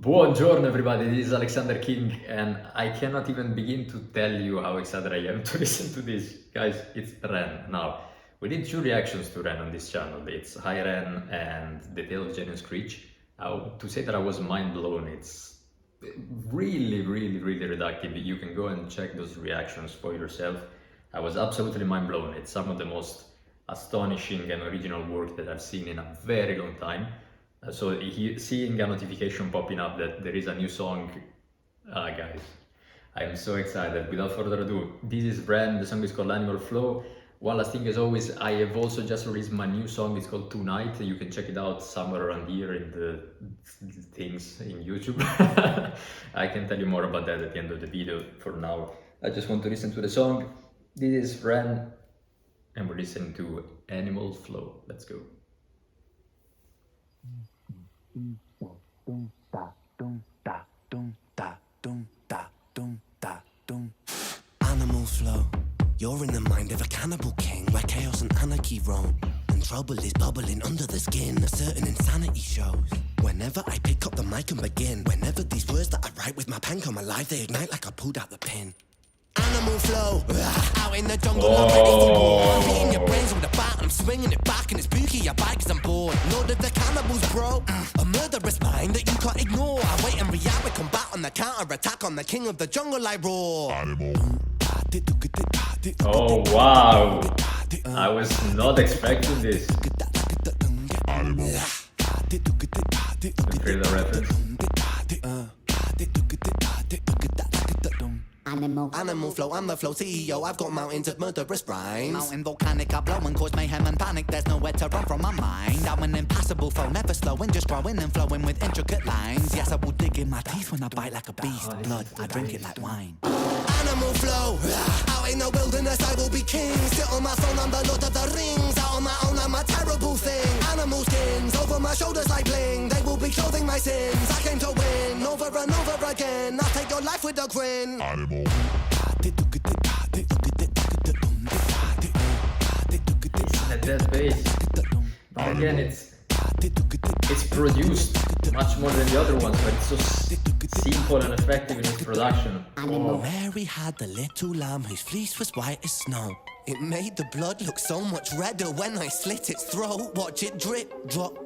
Buongiorno everybody, this is Alexander King and I cannot even begin to tell you how excited I am to listen to this. Guys, it's REN. Now, we did two reactions to REN on this channel. It's High REN and The Tale of Genuine Screech. To say that I was mind blown, it's really reductive. You can go and check those reactions for yourself. I was absolutely mind blown. It's some of the most astonishing and original work that I've seen in a very long time. So seeing a notification popping up that there is a new song, guys, I am so excited. Without further ado, this is REN, the song is called Animal Flow. One last thing as always, I have also just released my new song, it's called Tonight. You can check it out somewhere around here in the things in YouTube. I can tell you more about that at the end of the video. For now, I just want to listen to the song. This is REN, and we're listening to Animal Flow. Let's go. Animal flow. You're in the mind of a cannibal king, where chaos and anarchy roam, and trouble is bubbling under the skin. A certain insanity shows whenever I pick up the mic and begin. Whenever these words that I write with my pen come alive, they ignite like I pulled out the pin. Animal flow, out in the jungle, I'm ready for war. I'm hitting your brains with a bat, I'm swinging it back, and it's spooky, I bite 'cause I'm bored. Lord of the cannibals, bro, a murderous mind that you can't ignore. I wait and react with combat on the counter-attack, on the king of the jungle I roar. Oh wow, I was not expecting this. The trailer reference. Animal flow, I'm the flow CEO. I've got mountains of murderous rhymes. Mountain volcanic, I blow and cause mayhem and panic. There's nowhere to run from my mind. I'm an impassable foe, never slowing, just growing and flowing with intricate lines. Yes, I will dig in my teeth when I bite like a beast. Blood, I drink it like wine. Animal flow, out in the wilderness I will be king. Sit on my throne, I'm the Lord of the Rings. Out on my own, I'm a terrible thing. Animal skins over my shoulders like bling. They will be clothing my sins. I came to win over and over again. I'll take your life with a grin. Animal. That bass. But again, it's produced much more than the other ones, but it's so simple and effective in its production. Oh. Mary had the little lamb whose fleece was white as snow. It made the blood look so much redder when I slit its throat. Watch it drip, drop,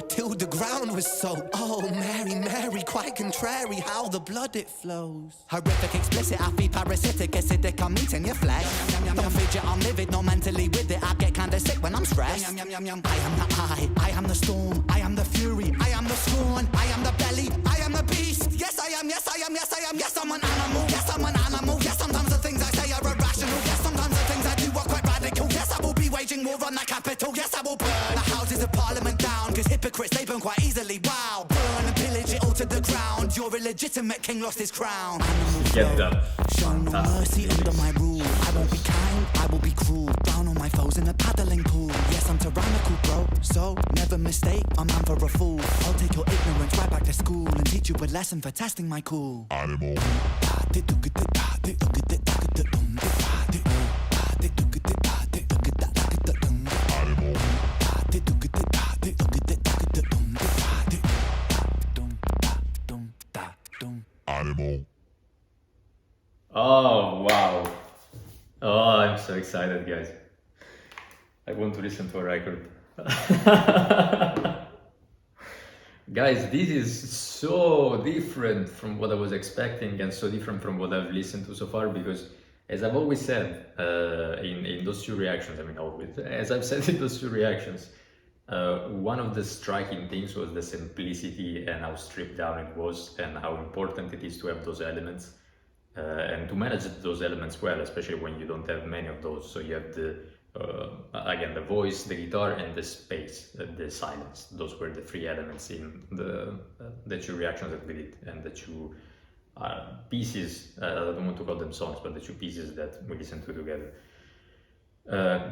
till the ground was soaked. Oh, Mary, Mary, quite contrary how the blood it flows. Horrific, explicit, I feel parasitic, acidic, I'm eating your flesh. Don't fidget, I'm livid, not mentally with it. I get kinda sick when I'm stressed. I am the I am the storm, I am the fury, I am the scorn, I am the belly, I am the beast. Yes, I am, yes, I am, yes, I am, yes, I'm an animal, yes, I'm an animal. Yes, sometimes the things I say are irrational. Yes, sometimes the things I do are quite radical. Yes, I will be waging war on the capital. Yes, I will burn the houses of parliament down, 'cause hypocrites, they burn quite easily. Wow, burn and pillage it all to the ground. Your illegitimate king lost his crown. Get them. Show no mercy under my rule. I won't be kind, I will be cruel. Down on my foes in a paddling pool. Yes, I'm tyrannical, bro, so never mistake a man for a fool. I'll take your ignorance right back to school and teach you a lesson for testing my cool. Animal. Animal. Oh wow. Oh, I'm so excited, guys. I want to listen to a record. Guys, this is so different from what I was expecting and so different from what I've listened to so far, because as I've always said in those two reactions, as I've said in those two reactions, one of the striking things was the simplicity and how stripped down it was, and how important it is to have those elements and to manage those elements well, especially when you don't have many of those. So you have again, the voice, the guitar, and the space, the silence. Those were the three elements in the two reactions that we did, and the two pieces, I don't want to call them songs, but the two pieces that we listened to together.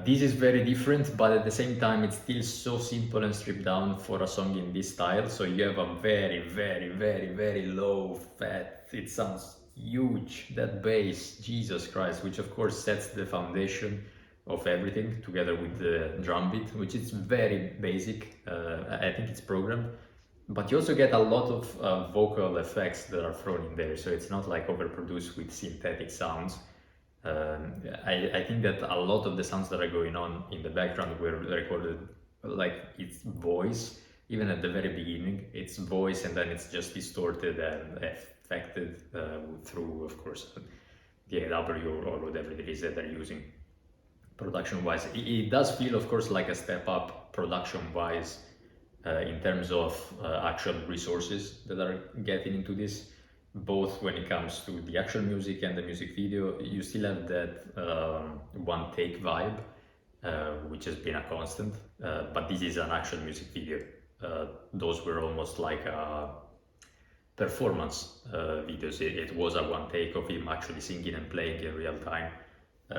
This is very different, but at the same time it's still so simple and stripped down for a song in this style. So you have a very low fat, it sounds huge, that bass, Jesus Christ, which of course sets the foundation of everything, together with the drum beat, which is very basic. I think it's programmed, but you also get a lot of vocal effects that are thrown in there, so it's not like overproduced with synthetic sounds. I think that a lot of the sounds that are going on in the background were recorded like it's voice, even at the very beginning, it's voice, and then it's just distorted and affected through, of course, DAW or whatever it is that they're using production-wise. It does feel, of course, like a step up production-wise in terms of actual resources that are getting into this, both when it comes to the actual music and the music video. You still have that one take vibe, which has been a constant, but this is an actual music video. Those were almost like performance videos. It was a one take of him actually singing and playing in real time.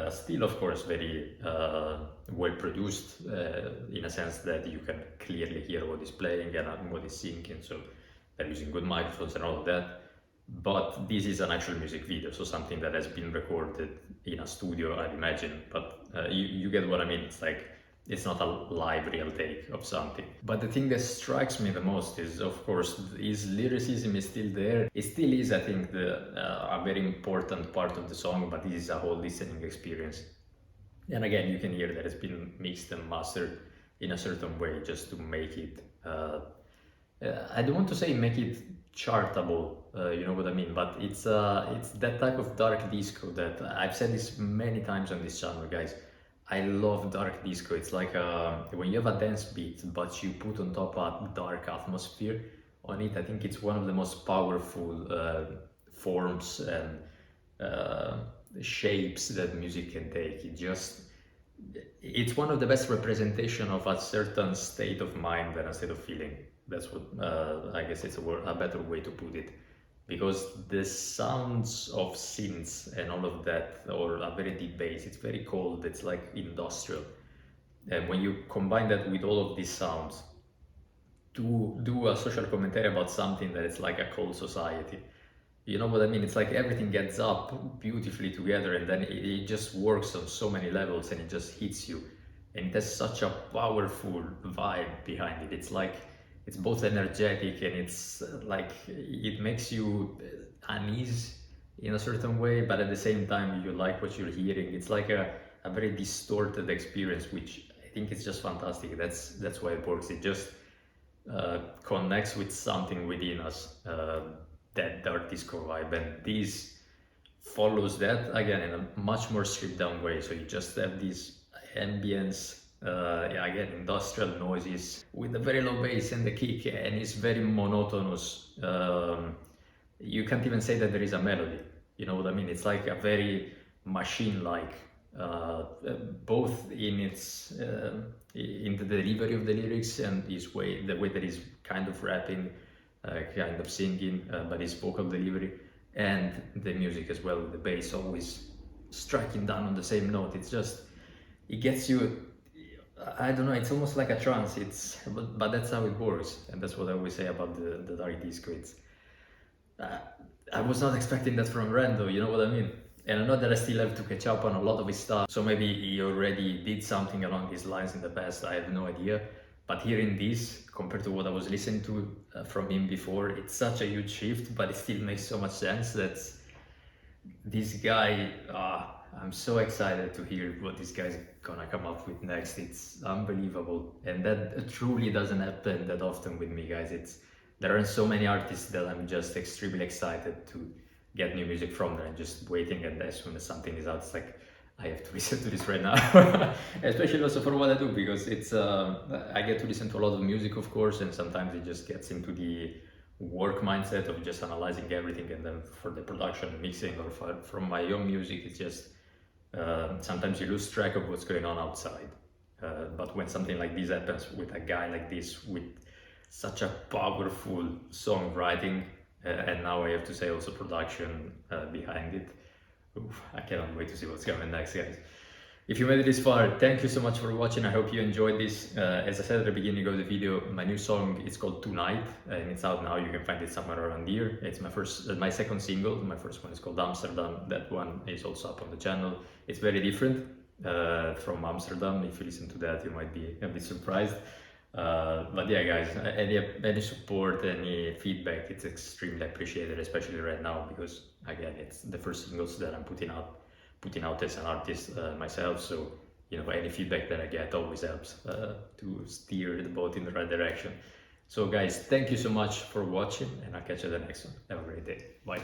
Still, of course, very well produced in a sense that you can clearly hear what he's playing and what he's singing, so they're using good microphones and all of that. But this is an actual music video, so something that has been recorded in a studio, I'd imagine. But you get what I mean. It's like, it's not a live real take of something. But the thing that strikes me the most is, of course, his lyricism is still there. It still is, I think, a very important part of the song, but this is a whole listening experience. And again, you can hear that it's been mixed and mastered in a certain way just to make it, I don't want to say make it chartable, you know what I mean, but it's that type of dark disco that I've said this many times on this channel, guys. I love dark disco. It's like when you have a dance beat, but you put on top a dark atmosphere on it. I think it's one of the most powerful forms and shapes that music can take. It's one of the best representation of a certain state of mind and a state of feeling. That's what I guess it's a better way to put it. Because the sounds of synths and all of that, or a very deep bass, it's very cold, it's like industrial. And when you combine that with all of these sounds to do a social commentary about something that is like a cold society, you know what I mean? It's like everything gets up beautifully together, and then it just works on so many levels, and it just hits you. And it has such a powerful vibe behind it. It's like, it's both energetic and it's like, it makes you unease in a certain way, but at the same time you like what you're hearing. It's like a very distorted experience, which I think is just fantastic. That's why it works. It just connects with something within us, that dark disco vibe, and this follows that again in a much more stripped down way. So you just have these ambience, again, industrial noises with a very low bass and the kick, and it's very monotonous. You can't even say that there is a melody, you know what I mean? It's like a very machine-like, both in its in the delivery of the lyrics and the way that he's kind of rapping, kind of singing, but his vocal delivery and the music as well, the bass always striking down on the same note. It's just, it gets you, I don't know, it's almost like a trance. But that's how it works, and that's what I always say about the dark disco. I was not expecting that from REN though, you know what I mean? And I know that I still have to catch up on a lot of his stuff, so maybe he already did something along these lines in the past, I have no idea. But hearing this, compared to what I was listening to from him before, it's such a huge shift, but it still makes so much sense. That this guy, I'm so excited to hear what this guy's gonna come up with next. It's unbelievable, and that truly doesn't happen that often with me, guys. There aren't so many artists that I'm just extremely excited to get new music from them. I'm just waiting, and as soon as something is out, it's like, I have to listen to this right now. Especially also for what I do, because I get to listen to a lot of music, of course, and sometimes it just gets into the work mindset of just analyzing everything, and then for the production and mixing, or from my own music, it's just sometimes you lose track of what's going on outside. But when something like this happens with a guy like this, with such a powerful songwriting, and now I have to say also production behind it, oof, I cannot wait to see what's coming next, guys. If you made it this far, thank you so much for watching. I hope you enjoyed this. As I said at the beginning of the video, my new song is called Tonight, and it's out now. You can find it somewhere around here. It's my second single. My first one is called Amsterdam. That one is also up on the channel. It's very different from Amsterdam. If you listen to that, you might be a bit surprised. But yeah, guys, any support, any feedback, it's extremely appreciated, especially right now because again, it's the first singles that I'm putting out as an artist myself. So any feedback that I get always helps to steer the boat in the right direction. So guys, thank you so much for watching, and I'll catch you in the next one. Have a great day. Bye.